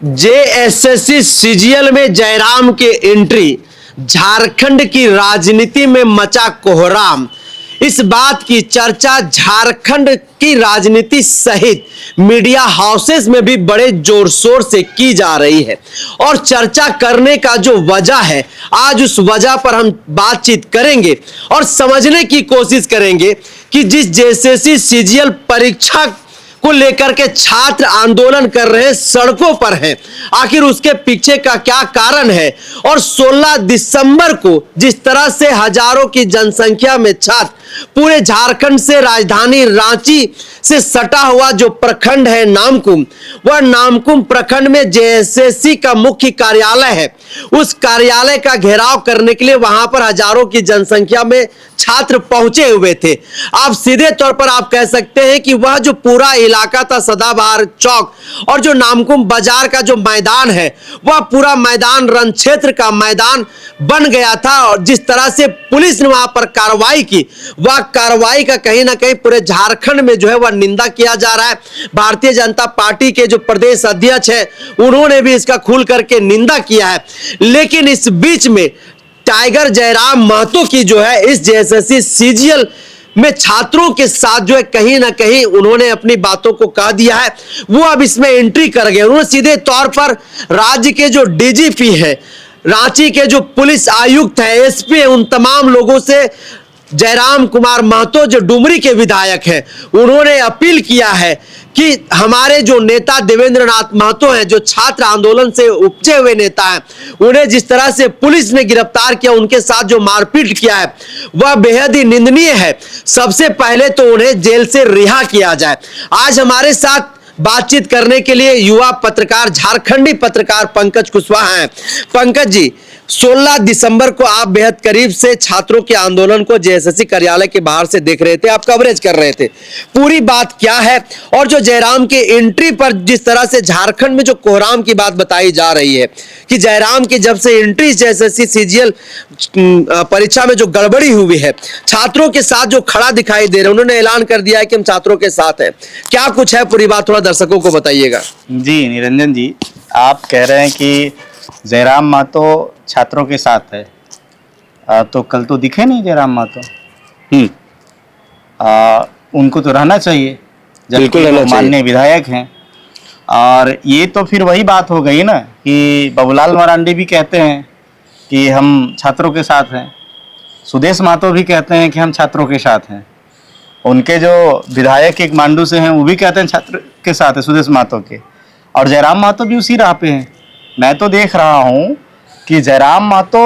JSSC CGL में जयराम की entry, Jharkhand की राजनीति में मचा कोहराम। इस बात की चर्चा झारखंड की राजनीति सहित मीडिया हाउसेस में भी बड़े जोर शोर से की जा रही है और चर्चा करने का जो वजह है, आज उस वजह पर हम बातचीत करेंगे और समझने की कोशिश करेंगे कि जिस जेएसएससी सीजीएल परीक्षा को लेकर के छात्र आंदोलन कर रहे हैं, सड़कों पर हैं, आखिर उसके पीछे का क्या कारण है। और 16 दिसंबर को जिस तरह से हजारों की जनसंख्या में छात्र पूरे झारखंड से राजधानी रांची से सटा हुआ जो प्रखंड है नामकुम, वह नामकुम प्रखंड में जेएसएससी का मुख्य कार्यालय है, उस कार्यालय का घेराव करने के लिए वहां पर हजारों की जनसंख्या में छात्र पहुंचे हुए थे। आप सीधे तौर पर आप कह सकते हैं कि वह जो पूरा इलाका था, सदाबहार चौक और जो नामकुम बाजार का जो मैदान है, वह पूरा मैदान रण क्षेत्र का मैदान बन गया था। और जिस तरह से पुलिस ने वहां पर कार्रवाई की, वह कार्रवाई का कहीं ना कहीं पूरे झारखंड में जो है वह निंदा किया जा रहा है। भारतीय जनता पार्टी के जो प्रदेश अध्यक्ष है, उन्होंने भी इसका खुल करके निंदा किया है। लेकिन इस बीच में टाइगर जयराम महतो की जो है इस जेएसएससी सीजीएल में छात्रों के साथ जो है कहीं ना कहीं उन्होंने अपनी बातों को कह दिया है, वो अब इसमें एंट्री कर गए। उन्होंने सीधे तौर पर राज्य के जो डीजीपी है, रांची के जो पुलिस आयुक्त है, एसपी है, उन तमाम लोगों से जयराम कुमार महतो जो डुमरी के विधायक हैं, उन्होंने अपील किया है कि हमारे जो नेता देवेंद्र नाथ महतो हैं, जो छात्र आंदोलन से उपजे हुए नेता हैं, उन्हें जिस तरह से पुलिस ने गिरफ्तार किया, उनके साथ जो मारपीट किया है, वह बेहद ही निंदनीय है। सबसे पहले तो उन्हें जेल से रिहा किया जाए। आज हमारे साथ बातचीत करने के लिए युवा पत्रकार, झारखंडी पत्रकार पंकज कुशवाहा हैं। पंकज जी, 16 दिसंबर को आप बेहद करीब से छात्रों के आंदोलन को जेएसएससी कार्यालय के बाहर से देख रहे थे, आप कवरेज कर रहे थे। पूरी बात क्या है और जो जयराम के एंट्री पर जिस तरह से झारखंड में जो कोहराम की बात बताई जा रही है कि जयराम की जब से एंट्री जेएसएससी सीजीएल परीक्षा में जो गड़बड़ी हुई है, छात्रों के साथ जो खड़ा दिखाई दे रहे, उन्होंने ऐलान कर दिया है कि हम छात्रों के साथ हैं। क्या कुछ है, पूरी बात थोड़ा दर्शकों को बताइएगा। जी निरंजन जी, आप कह रहे हैं कि जयराम महतो छात्रों के साथ है, तो कल तो दिखे नहीं जयराम महतो। उनको तो रहना चाहिए, बिल्कुल रहना चाहिए, माननीय विधायक हैं। और ये तो फिर वही बात हो गई ना कि बाबूलाल मरांडी भी कहते हैं कि हम छात्रों के साथ हैं, सुदेश महतो भी कहते हैं कि हम छात्रों के साथ हैं, उनके जो विधायक एक मांडू से हैं वो भी कहते हैं छात्र के साथ है, सुदेश महतो के, और जयराम महतो भी उसी राह पे हैं। मैं तो देख रहा हूँ कि जयराम महतो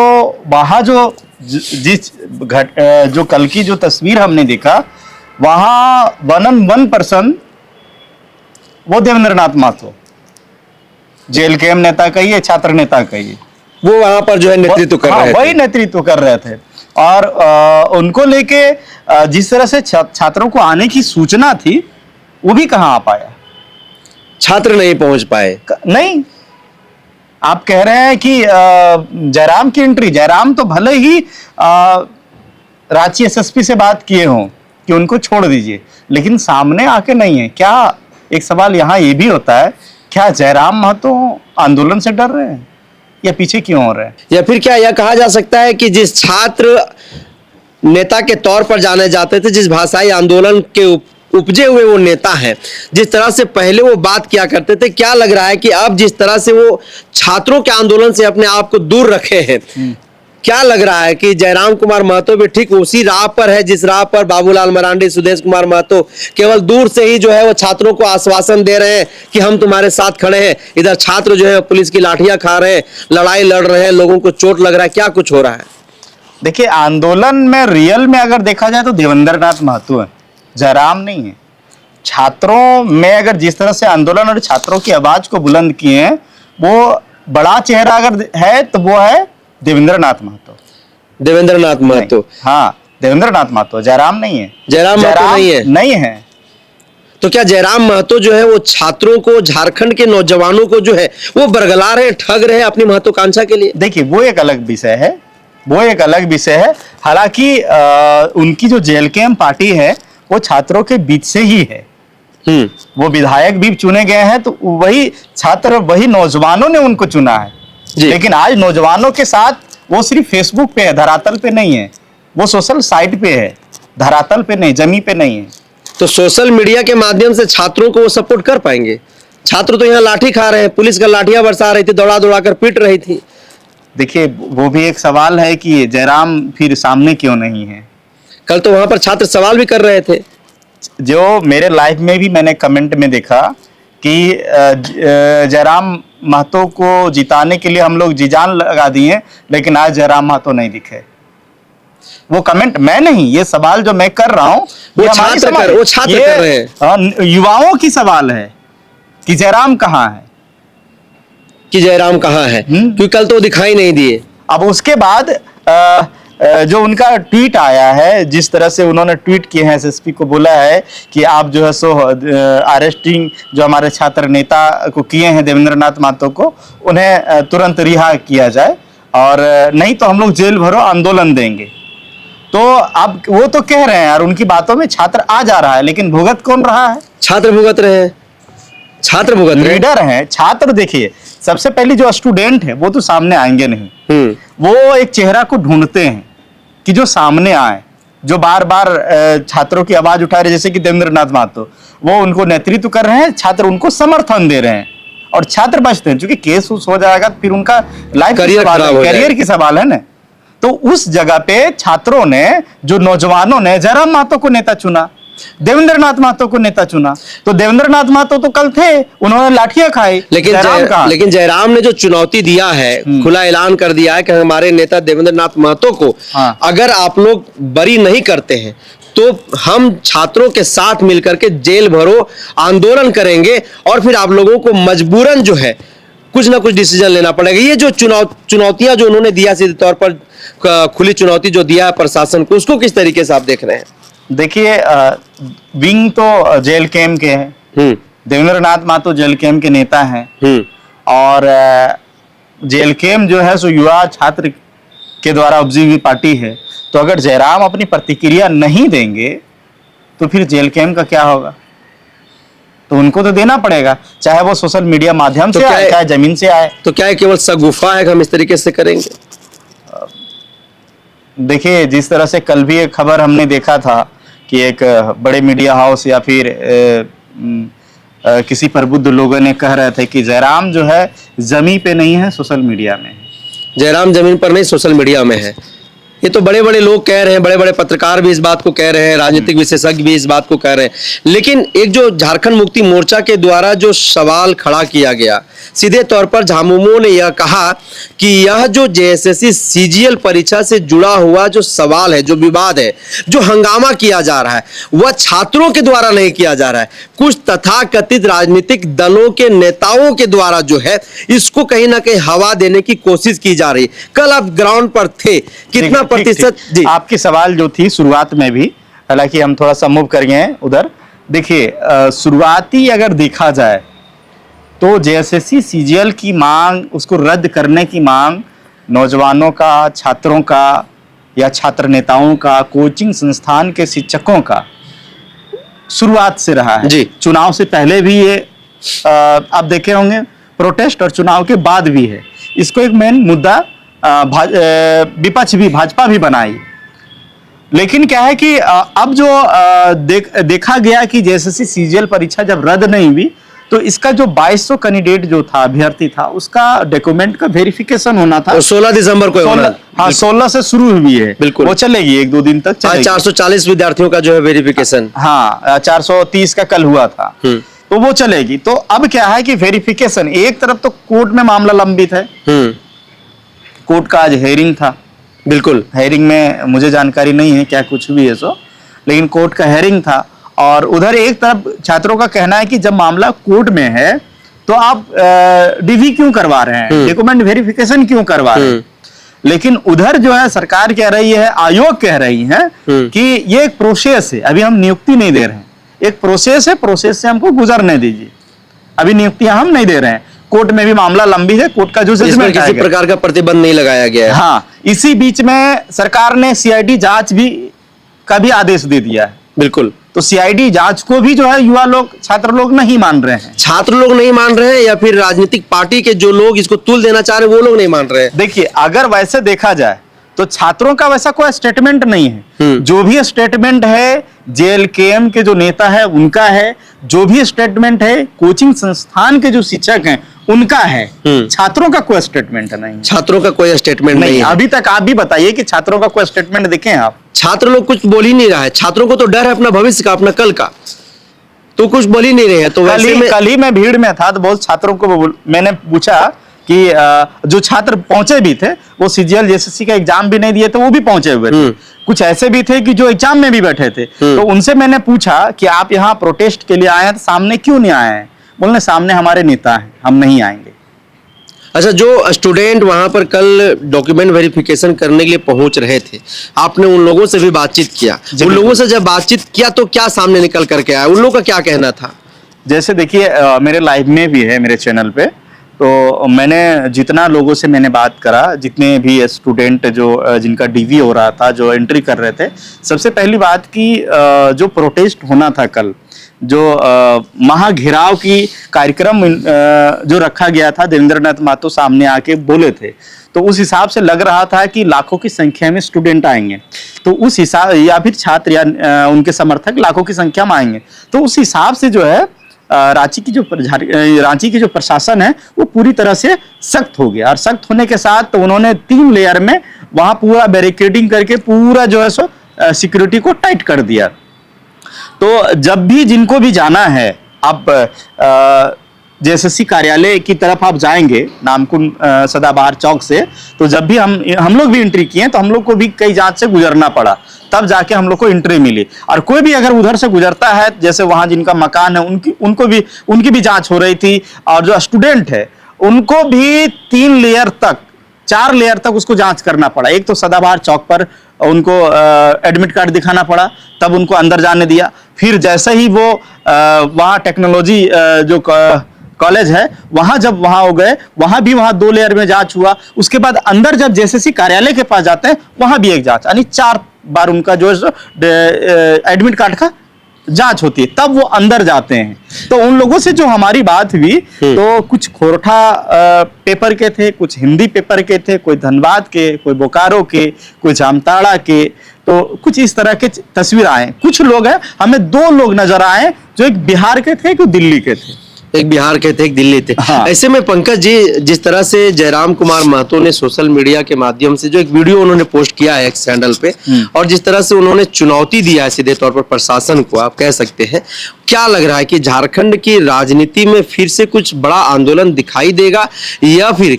वहाँ जो कल की जो तस्वीर हमने देखा, वहाँ 1 वो देवेंद्र नाथ महतो जेल के नेता का ही है, छात्र नेता का ही, वो वहां पर जो है नेतृत्व कर रहे थे। वही नेतृत्व कर रहे थे। और उनको लेके जिस तरह से छात्रों को आने की सूचना थी, वो भी कहाँ आ पाया, छात्र नहीं पहुंच पाए। नहीं, आप कह रहे हैं कि जयराम की एंट्री, जयराम तो भले ही रांची एसएसपी से बात किए हों कि उनको छोड़ दीजिए, लेकिन सामने आके नहीं है। क्या एक सवाल यहाँ ये भी होता है, क्या जयराम महतो आंदोलन से डर रहे हैं या पीछे क्यों हो रहे हैं? या फिर क्या यह कहा जा सकता है कि जिस छात्र नेता के तौर पर जाने जाते थे, जिस भाषाई आंदोलन के उपजे हुए वो नेता हैं, जिस तरह से पहले वो बात किया करते थे, क्या लग रहा है कि अब जिस तरह से वो छात्रों के आंदोलन से अपने आप को दूर रखे हैं, क्या लग रहा है कि जयराम कुमार महतो भी ठीक उसी राह पर है जिस राह पर बाबूलाल मरांडी, सुदेश कुमार महतो केवल दूर से ही जो है वो छात्रों को आश्वासन दे रहे हैं कि हम तुम्हारे साथ खड़े हैं, इधर छात्र जो है पुलिस की लाठियां खा रहे हैं, लड़ाई लड़ रहे हैं, लोगों को चोट लग रहा है, क्या कुछ हो रहा है? देखिए, आंदोलन में रियल में अगर देखा जाए तो देवेंद्र नाथ महतो है, जयराम नहीं है। छात्रों में अगर जिस तरह से आंदोलन और छात्रों की आवाज को बुलंद किए हैं, वो बड़ा चेहरा अगर है तो वो है देवेंद्र नाथ महतो। देवेंद्र नाथ महतो, हाँ, देवेंद्र नाथ महतो, जयराम नहीं है। जयराम नहीं है। तो क्या जयराम महतो जो है वो छात्रों को, झारखंड के नौजवानों को जो है वो बरगला रहे हैं, ठग रहे हैं अपनी महत्वाकांक्षा के लिए? देखिए, वो एक अलग विषय है, हालांकि उनकी जो जेल कैंप पार्टी है वो छात्रों के बीच से ही है, वो विधायक भी चुने गए हैं तो वही छात्र, वही नौजवानों ने उनको चुना है। लेकिन आज नौजवानों के साथ वो सिर्फ फेसबुक पे है, धरातल पे नहीं है। वो सोशल साइट पे है, धरातल पे नहीं, जमी पे नहीं है। तो सोशल मीडिया के माध्यम से छात्रों को वो सपोर्ट कर पाएंगे? छात्र तो यहाँ लाठी खा रहे हैं, पुलिस का लाठियां बरसा रही थी, दौड़ा दौड़ा कर पीट रही थी। देखिए वो भी एक सवाल है कि जयराम फिर सामने क्यों नहीं है। कल तो वहां पर छात्र सवाल भी कर रहे थे। जो मेरे लाइफ में भी मैंने कमेंट में देखा कि जयराम महतो को जिताने के लिए हम लोग जी जान लगा दिए, लेकिन आज जयराम महतो नहीं दिखे। वो कमेंट मैं नहीं, ये सवाल जो मैं कर रहा हूँ वो छात्र कर रहे हैं। युवाओं की सवाल है कि जयराम कहाँ है, कि जयराम कहाँ है, क्योंकि कल तो दिखाई नहीं दिए। अब उसके बाद जो उनका ट्वीट आया है, जिस तरह से उन्होंने ट्वीट किए हैं, एसएसपी को बोला है कि आप जो है सो अरेस्टिंग जो हमारे छात्र नेता को किए हैं देवेंद्र नाथ महतो को, उन्हें तुरंत रिहा किया जाए और नहीं तो हम लोग जेल भरो आंदोलन देंगे। तो अब वो तो कह रहे हैं और उनकी बातों में छात्र आ जा रहा है, लेकिन भुगत कौन रहा है? छात्र भुगत रहे हैं, छात्र भुगत रहे हैं। लीडर हैं छात्र। देखिए सबसे पहले जो स्टूडेंट है वो तो सामने आएंगे नहीं, वो एक चेहरा को ढूंढते हैं कि जो सामने आए, जो बार बार छात्रों की आवाज उठा रहे, जैसे कि देवेंद्र नाथ महतो, वो उनको नेतृत्व कर रहे हैं, छात्र उनको समर्थन दे रहे हैं और छात्र बचते हैं। क्योंकि केस हो जाएगा फिर उनका लाइफ करियर की सवाल है ना। तो उस जगह पे छात्रों ने, जो नौजवानों ने जयराम महतो को नेता चुना, देवेंद्र नाथ महतो को नेता चुना। तो देवेंद्र नाथ महतो तो कल थे, उन्होंने लाठियां खाई, लेकिन जयराम ने जो चुनौती दिया है, खुला ऐलान कर दिया है कि हमारे नेता देवेंद्र नाथ महतो को अगर आप लोग बरी नहीं करते हैं तो हम छात्रों के साथ मिलकर के जेल भरो आंदोलन करेंगे और फिर आप लोगों को मजबूरन जो है कुछ ना कुछ डिसीजन लेना पड़ेगा। ये जो चुनौतियां जो उन्होंने दिया, सीधे तौर पर खुली चुनौती जो दिया है प्रशासन को, उसको किस तरीके से आप देख रहे हैं? देखिए विंग तो जेल कैंप के हैं, देवेंद्र नाथ महतो जेल कैंप के नेता हैं और जेल कैंप जो है सो युवा छात्र के द्वारा उपजी हुई पार्टी है। तो अगर जयराम अपनी प्रतिक्रिया नहीं देंगे तो फिर जेल कैंप का क्या होगा? तो उनको तो देना पड़ेगा, चाहे वो सोशल मीडिया माध्यम से आए, चाहे जमीन से आए। तो क्या है केवल सगुफा है कि हम इस तरीके से करेंगे? देखिए जिस तरह से कल भी एक खबर हमने देखा था कि एक बड़े मीडिया हाउस या फिर किसी प्रबुद्ध लोगों ने कह रहे थे कि जयराम जो है जमीन पे नहीं है, सोशल मीडिया में है। जयराम जमीन पर नहीं, सोशल मीडिया में है। ये तो बड़े बड़े लोग कह रहे हैं, बड़े बड़े पत्रकार भी इस बात को कह रहे हैं, राजनीतिक विशेषज्ञ भी इस बात को कह रहे हैं। लेकिन एक जो झारखंड मुक्ति मोर्चा के द्वारा जो सवाल खड़ा किया गया, सीधे तौर पर झामुमो ने यह कहा कि यह जो जेएसएससी सीजीएल परीक्षा से जुड़ा हुआ जो सवाल है, जो विवाद है, जो हंगामा किया जा रहा है, वह छात्रों के द्वारा नहीं किया जा रहा है, कुछ तथाकथित राजनीतिक दलों के नेताओं के द्वारा जो है इसको कहीं ना कहीं हवा देने की कोशिश की जा रही। कल आप ग्राउंड पर थे, कितना प्रतिशत? जी, आपकी सवाल जो थी शुरुआत में भी, हालांकि हम थोड़ा सा मूव कर गए हैं उधर। देखिए शुरुआती अगर देखा जाए तो जेएसएससी सीजीएल की मांग, उसको रद्द करने की मांग नौजवानों का, छात्रों का या छात्र नेताओं का, कोचिंग संस्थान के शिक्षकों का शुरुआत से रहा है। जी, चुनाव से पहले भी ये आप देखे होंगे प्रोटेस्ट और चुनाव के बाद भी है। इसको एक मेन मुद्दा विपक्ष भी, भाजपा भी बनाई। लेकिन क्या है कि अब जो देखा गया कि जेएसएससी सीजीएल परीक्षा जब रद्द नहीं हुई तो इसका जो 2200 कैंडिडेट जो था, अभ्यर्थी था, उसका डॉक्यूमेंट का वेरिफिकेशन होना था। 16 दिसंबर को होना। हाँ 16 से शुरू हुई है, बिल्कुल वो चलेगी 1-2 दिन तक चलेगी। 440 विद्यार्थियों का जो है वेरिफिकेशन, हाँ 430 का कल हुआ था, तो वो चलेगी। तो अब क्या है कि वेरिफिकेशन, एक तरफ तो कोर्ट में मामला लंबित है, कोर्ट का आज हेयरिंग था। बिल्कुल, हेयरिंग में मुझे जानकारी नहीं है क्या कुछ भी है सो, लेकिन कोर्ट का हेयरिंग था। और उधर एक तरफ छात्रों का कहना है कि जब मामला कोर्ट में है तो आप डीवी क्यों करवा रहे हैं, डॉक्यूमेंट वेरिफिकेशन क्यों करवा रहे हैं। लेकिन उधर जो है सरकार कह रही है, आयोग कह रही है कि ये एक प्रोसेस है, अभी हम नियुक्ति नहीं दे रहे हैं, एक प्रोसेस है, प्रोसेस से हमको गुजरने दीजिए, अभी नियुक्तियां हम नहीं दे रहे हैं। कोर्ट में भी मामला लंबी है, कोर्ट का जो जजमेंट किसी प्रकार का प्रतिबंध नहीं लगाया गया है। हाँ, इसी बीच में सरकार ने सीआईडी जांच भी का भी आदेश दे दिया है। बिल्कुल, तो सीआईडी जांच को भी जो है युवा लोग, छात्र लोग नहीं मान रहे हैं। छात्र लोग नहीं मान रहे हैं या फिर राजनीतिक पार्टी के जो लोग इसको तुल देना चाह रहे हैं वो लोग नहीं मान रहे हैं? देखिए, अगर वैसे देखा जाए तो छात्रों का वैसा कोई स्टेटमेंट नहीं है। जो भी स्टेटमेंट है जेएलकेएम के जो नेता है उनका है, जो भी स्टेटमेंट है कोचिंग संस्थान के जो शिक्षक हैं उनका है। छात्रों का कोई स्टेटमेंट नहीं है। छात्रों का कोई स्टेटमेंट नहीं है अभी तक। आप भी बताइए कि छात्रों का कोई स्टेटमेंट देखें आप। छात्र लोग कुछ बोल ही नहीं रहा है। छात्रों को तो डर है अपना भविष्य का, अपना कल का, तो कुछ बोल ही नहीं रहे हैं। तो वैसे में कल ही मैं भीड़ में था तो बहुत छात्रों को मैंने पूछा कि जो छात्र पहुंचे भी थे वो सीजीएल जेएसएससी का एग्जाम भी नहीं दिए थे, वो भी पहुंचे हुए थे। कुछ ऐसे भी थे कि जो एग्जाम में भी बैठे थे। तो उनसे मैंने पूछा कि आप यहाँ प्रोटेस्ट के लिए आए हैं तो सामने क्यों नहीं आए हैं? बोलने सामने हमारे नेता हैं, हम नहीं आएंगे। अच्छा, जो स्टूडेंट वहां पर कल डॉक्यूमेंट वेरिफिकेशन करने के लिए पहुंच रहे थे, आपने उन लोगों से भी बातचीत किया? उन लोगों से जब बातचीत किया तो क्या सामने निकल करके आया? उन लोगों का क्या कहना था? जैसे देखिए, मेरे लाइव में भी है मेरे चैनल पे, तो मैंने जितना लोगों से मैंने बात करा, जितने भी स्टूडेंट जो जिनका डीवी हो रहा था, जो एंट्री कर रहे थे, सबसे पहली बात कि जो प्रोटेस्ट होना था कल, जो महाघेराव की कार्यक्रम जो रखा गया था, देवेंद्रनाथ महतो सामने आके बोले थे, तो उस हिसाब से लग रहा था कि लाखों की संख्या में स्टूडेंट आएंगे। तो उस हिसाब, या फिर छात्र या उनके समर्थक लाखों की संख्या में आएंगे, तो उस हिसाब से जो है रांची की जो प्रशासन है वो पूरी तरह से सख्त हो गया। और सख्त होने के साथ तो उन्होंने 3 लेयर में वहां पूरा बैरिकेडिंग करके पूरा जो है सो सिक्योरिटी को टाइट कर दिया। तो जब भी जिनको भी जाना है, आप जेएसएससी कार्यालय की तरफ आप जाएंगे नामकुम सदाबहार चौक से, तो जब भी हम लोग भी एंट्री किए तो हम लोग को भी कई जांच से गुजरना पड़ा, तब जाके हम लोग को एंट्री मिली। और कोई भी अगर उधर से गुजरता है, जैसे वहां जिनका मकान है उनकी भी जांच हो रही थी। और जो स्टूडेंट है उनको भी 3 लेयर तक, 4 लेयर तक उसको जांच करना पड़ा। एक तो सदाबहार चौक पर उनको एडमिट कार्ड दिखाना पड़ा, तब उनको अंदर जाने दिया। फिर जैसे ही वो वहाँ टेक्नोलॉजी जो कॉलेज है जब वहां हो गए, वहां 2 लेयर में जांच हुआ। उसके बाद अंदर जब जेएसएससी कार्यालय के पास जाते हैं वहां भी एक जांच, यानी 4 बार उनका जो एडमिट कार्ड का जांच होती है, तब वो अंदर जाते हैं। तो उन लोगों से जो हमारी बात हुई, तो कुछ खोरठा पेपर के थे, कुछ हिंदी पेपर के थे, कोई धनबाद के, कोई बोकारो के, कोई जामताड़ा के, तो कुछ इस तरह के तस्वीर आए। कुछ लोग हैं, हमें 2 लोग नजर आए जो एक बिहार के थे, एक दिल्ली के थे। एक बिहार के थे, एक दिल्ली थे। हाँ। ऐसे में पंकज जी, जिस तरह से जयराम कुमार महतो ने सोशल मीडिया के माध्यम से जो एक वीडियो उन्होंने पोस्ट किया है एक्स हैंडल पे, और जिस तरह से उन्होंने चुनौती दिया है सीधे तौर पर प्रशासन को, आप कह सकते हैं, क्या लग रहा है कि झारखंड की राजनीति में फिर से कुछ बड़ा आंदोलन दिखाई देगा, या फिर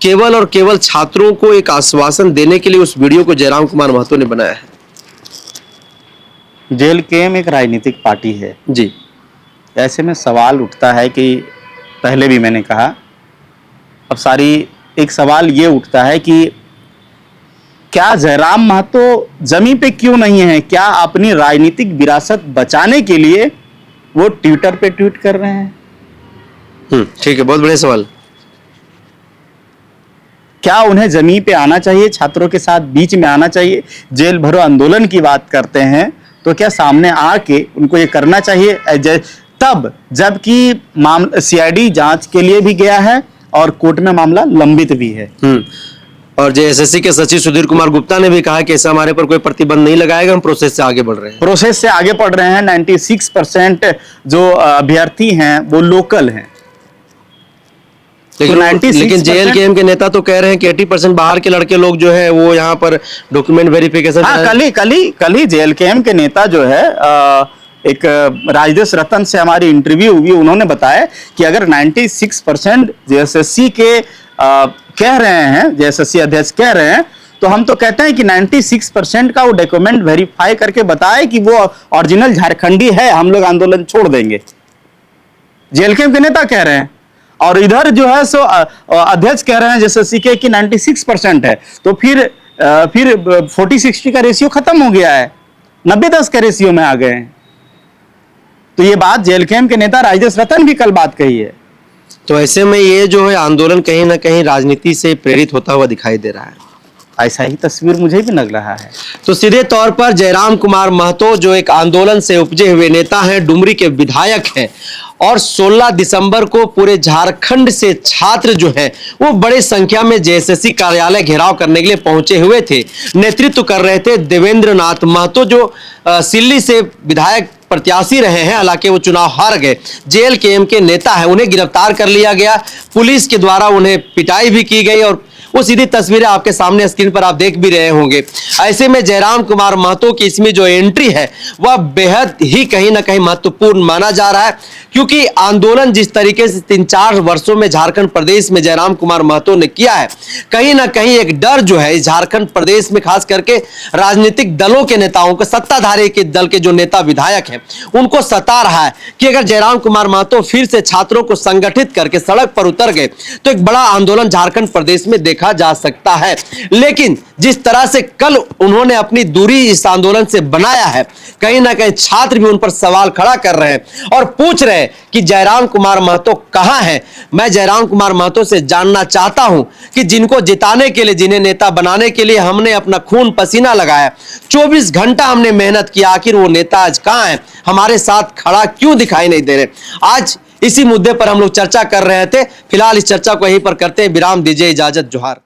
केवल और केवल छात्रों को एक आश्वासन देने के लिए उस वीडियो को जयराम कुमार महतो ने बनाया है? जेएलकेएम एक राजनीतिक पार्टी है जी। ऐसे में सवाल उठता है कि पहले भी मैंने कहा, अब एक सवाल ये उठता है कि क्या जयराम महतो जमीन पे क्यों नहीं है? क्या अपनी राजनीतिक विरासत बचाने के लिए वो ट्विटर पे ट्वीट कर रहे हैं? ठीक है, बहुत बढ़िया सवाल। क्या उन्हें जमीन पे आना चाहिए, छात्रों के साथ बीच में आना चाहिए? जेल भरो आंदोलन की बात करते हैं तो क्या सामने आके उनको ये करना चाहिए? तब जबकि सीआईडी जांच के लिए भी गया है और कोर्ट में मामला लंबित भी है। और जेएसएससी के सचिव सुधीर कुमार गुप्ता ने भी कहा कि ऐसा हमारे पर कोई प्रतिबंध नहीं लगाएगा, हम प्रोसेस से आगे बढ़ रहे हैं। प्रोसेस से आगे बढ़ रहे हैं। 96% जो अभ्यर्थी हैं वो लोकल हैं। लेकिन जेएलकेएम के नेता तो कह रहे हैं कि 80% बाहर के लड़के लोग जो है वो यहाँ पर डॉक्यूमेंट वेरिफिकेशन। हाँ, कल ही जेएलकेएम के नेता जो है एक राजदेश रतन से हमारी इंटरव्यू हुई, उन्होंने बताया कि अगर 96% जेएसएससी के कह रहे हैं, जेएसएससी अध्यक्ष कह रहे हैं, तो हम तो कहते हैं कि 96% का वो डॉक्यूमेंट वेरीफाई करके बताए कि वो ओरिजिनल झारखंडी है, हम लोग आंदोलन छोड़ देंगे। जेएलकेएम के नेता कह रहे हैं और इधर जो है सो अध्यक्ष कह रहे हैं जेएसएससी के कि 96% है। तो फिर 40-60 का रेशियो खत्म हो गया है, 90-10 का रेशियो में आ गए हैं। तो ये बात जेएलकेएम के नेता राजदेश रतन भी कल बात कही है। तो ऐसे में ये जो है आंदोलन कहीं ना कहीं राजनीति से प्रेरित होता हुआ दिखाई दे रहा है। ऐसा ही तस्वीर मुझे भी लग रहा है। तो सीधे तौर पर जयराम कुमार महतो जो एक आंदोलन से उपजे हुए नेता हैं, डुमरी के विधायक हैं, और 16 दिसंबर को पूरे झारखंड से छात्र जो हैं वो बड़ी संख्या में जेएसएससी कार्यालय घेराव करने के लिए पहुंचे हुए थे। नेतृत्व कर रहे थे देवेंद्र नाथ महतो जो सिल्ली से विधायक प्रत्याशी रहे हैं, हालांकि वो चुनाव हार गए। जेएलकेएम के नेता हैं, उन्हें गिरफ्तार कर लिया गया, पुलिस के द्वारा उन्हें पिटाई भी की गई और वो सीधी तस्वीरें आपके सामने स्क्रीन पर आप देख भी रहे होंगे। ऐसे में जयराम कुमार महतो की इसमें जो एंट्री है वह बेहद ही कहीं ना कहीं महत्वपूर्ण माना जा रहा है, क्योंकि आंदोलन जिस तरीके से 3-4 वर्षों में झारखंड प्रदेश में जयराम कुमार महतो ने किया है, कहीं ना कहीं एक डर जो है झारखंड प्रदेश में खास करके राजनीतिक दलों के नेताओं को, सत्ताधारी के दल के जो नेता विधायक हैं उनको सता रहा है कि अगर जयराम कुमार महतो फिर से छात्रों को संगठित करके सड़क पर उतर गए तो एक बड़ा आंदोलन झारखंड प्रदेश में देखा जा सकता है। लेकिन जिस तरह से कल उन्होंने अपनी दूरी इस आंदोलन से बनाया है, कहीं ना कहीं छात्र भी उन पर सवाल खड़ा कर रहे हैं और पूछ रहे हैं कि जयराम कुमार महतो कहां है। मैं जयराम कुमार महतो से जानना चाहता हूं कि जिनको जिताने के लिए, जिन्हें नेता बनाने के लिए हमने अपना खून पसीना लगाया, 24 घंटा हमने मेहनत की, आखिर वो नेता आज कहां है, हमारे साथ खड़ा क्यों दिखाई नहीं दे रहे। आज इसी मुद्दे पर हम लोग चर्चा कर रहे थे। फिलहाल इस चर्चा को यहीं पर करते हैं विराम, दीजिए इजाजत, जोहार।